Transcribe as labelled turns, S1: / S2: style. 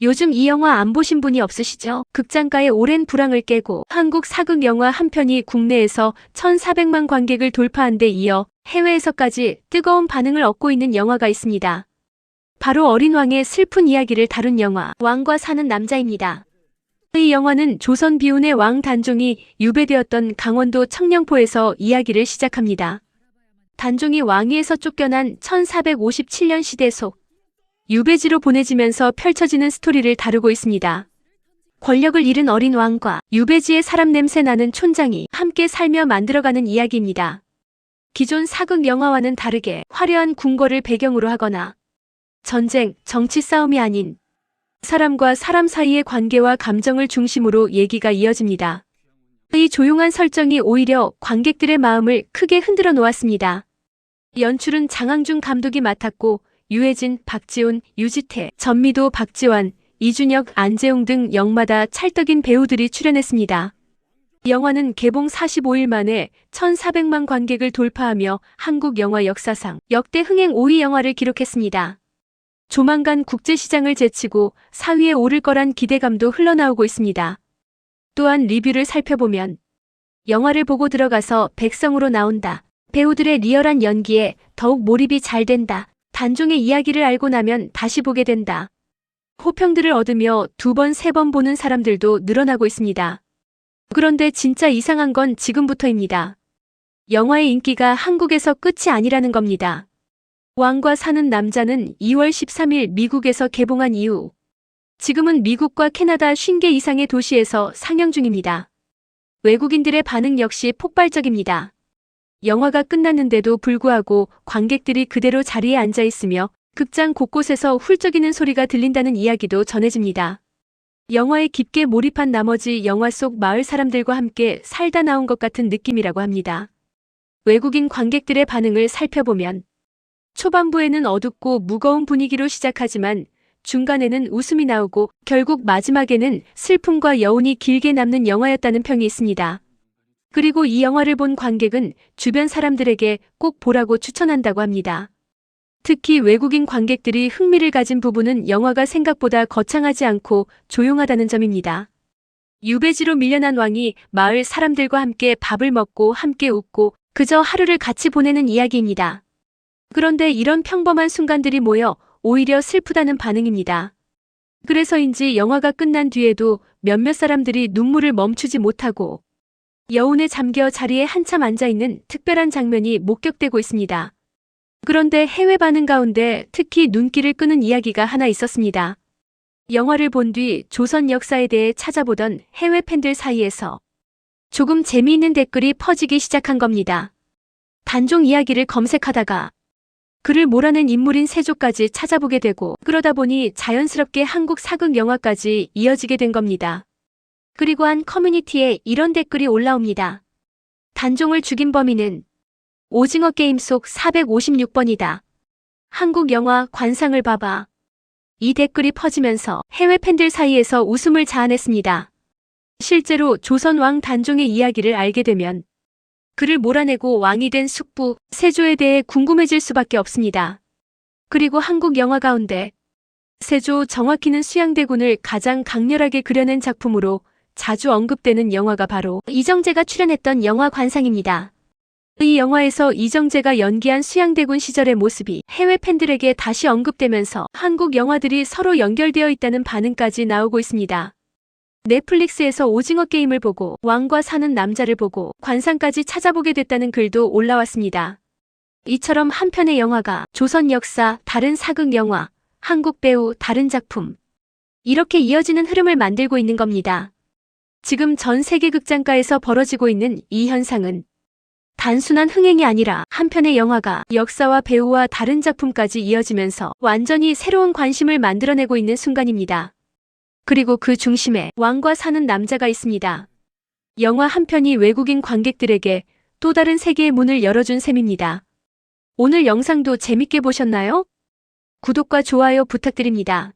S1: 요즘 이 영화 안 보신 분이 없으시죠? 극장가의 오랜 불황을 깨고 한국 사극 영화 한 편이 국내에서 1,400만 관객을 돌파한 데 이어 해외에서까지 뜨거운 반응을 얻고 있는 영화가 있습니다. 바로 어린 왕의 슬픈 이야기를 다룬 영화 왕과 사는 남자입니다. 이 영화는 조선 비운의 왕 단종이 유배되었던 강원도 청령포에서 이야기를 시작합니다. 단종이 왕위에서 쫓겨난 1457년 시대 속 유배지로 보내지면서 펼쳐지는 스토리를 다루고 있습니다. 권력을 잃은 어린 왕과 유배지의 사람 냄새 나는 촌장이 함께 살며 만들어가는 이야기입니다. 기존 사극 영화와는 다르게 화려한 궁궐을 배경으로 하거나 전쟁, 정치 싸움이 아닌 사람과 사람 사이의 관계와 감정을 중심으로 얘기가 이어집니다. 이 조용한 설정이 오히려 관객들의 마음을 크게 흔들어 놓았습니다. 연출은 장항준 감독이 맡았고 유해진, 박지훈, 유지태, 전미도, 박지환, 이준혁, 안재웅 등 영마다 찰떡인 배우들이 출연했습니다. 영화는 개봉 45일 만에 1,400만 관객을 돌파하며 한국 영화 역사상 역대 흥행 5위 영화를 기록했습니다. 조만간 국제시장을 제치고 4위에 오를 거란 기대감도 흘러나오고 있습니다. 또한 리뷰를 살펴보면 영화를 보고 들어가서 백성으로 나온다. 배우들의 리얼한 연기에 더욱 몰입이 잘 된다. 단종의 이야기를 알고 나면 다시 보게 된다. 호평들을 얻으며 2번, 3번 보는 사람들도 늘어나고 있습니다. 그런데 진짜 이상한 건 지금부터입니다. 영화의 인기가 한국에서 끝이 아니라는 겁니다. 왕과 사는 남자는 2월 13일 미국에서 개봉한 이후 지금은 미국과 캐나다 50개 이상의 도시에서 상영 중입니다. 외국인들의 반응 역시 폭발적입니다. 영화가 끝났는데도 불구하고 관객들이 그대로 자리에 앉아 있으며 극장 곳곳에서 훌쩍이는 소리가 들린다는 이야기도 전해집니다. 영화에 깊게 몰입한 나머지 영화 속 마을 사람들과 함께 살다 나온 것 같은 느낌이라고 합니다. 외국인 관객들의 반응을 살펴보면 초반부에는 어둡고 무거운 분위기로 시작하지만 중간에는 웃음이 나오고 결국 마지막에는 슬픔과 여운이 길게 남는 영화였다는 평이 있습니다. 그리고 이 영화를 본 관객은 주변 사람들에게 꼭 보라고 추천한다고 합니다. 특히 외국인 관객들이 흥미를 가진 부분은 영화가 생각보다 거창하지 않고 조용하다는 점입니다. 유배지로 밀려난 왕이 마을 사람들과 함께 밥을 먹고 함께 웃고 그저 하루를 같이 보내는 이야기입니다. 그런데 이런 평범한 순간들이 모여 오히려 슬프다는 반응입니다. 그래서인지 영화가 끝난 뒤에도 몇몇 사람들이 눈물을 멈추지 못하고 여운에 잠겨 자리에 한참 앉아있는 특별한 장면이 목격되고 있습니다. 그런데 해외 반응 가운데 특히 눈길을 끄는 이야기가 하나 있었습니다. 영화를 본 뒤 조선 역사에 대해 찾아보던 해외 팬들 사이에서 조금 재미있는 댓글이 퍼지기 시작한 겁니다. 단종 이야기를 검색하다가 그를 몰아낸 인물인 세조까지 찾아보게 되고 그러다 보니 자연스럽게 한국 사극 영화까지 이어지게 된 겁니다. 그리고 한 커뮤니티에 이런 댓글이 올라옵니다. 단종을 죽인 범인은 오징어 게임 속 456번이다. 한국 영화 관상을 봐봐. 이 댓글이 퍼지면서 해외 팬들 사이에서 웃음을 자아냈습니다. 실제로 조선 왕 단종의 이야기를 알게 되면 그를 몰아내고 왕이 된 숙부 세조에 대해 궁금해질 수밖에 없습니다. 그리고 한국 영화 가운데 세조 정확히는 수양대군을 가장 강렬하게 그려낸 작품으로 자주 언급되는 영화가 바로 이정재가 출연했던 영화 관상입니다. 이 영화에서 이정재가 연기한 수양대군 시절의 모습이 해외 팬들에게 다시 언급되면서 한국 영화들이 서로 연결되어 있다는 반응까지 나오고 있습니다. 넷플릭스에서 오징어 게임을 보고 왕과 사는 남자를 보고 관상까지 찾아보게 됐다는 글도 올라왔습니다. 이처럼 한 편의 영화가 조선 역사, 다른 사극 영화, 한국 배우, 다른 작품 이렇게 이어지는 흐름을 만들고 있는 겁니다. 지금 전 세계 극장가에서 벌어지고 있는 이 현상은 단순한 흥행이 아니라 한 편의 영화가 역사와 배우와 다른 작품까지 이어지면서 완전히 새로운 관심을 만들어내고 있는 순간입니다. 그리고 그 중심에 왕과 사는 남자가 있습니다. 영화 한 편이 외국인 관객들에게 또 다른 세계의 문을 열어준 셈입니다. 오늘 영상도 재밌게 보셨나요? 구독과 좋아요 부탁드립니다.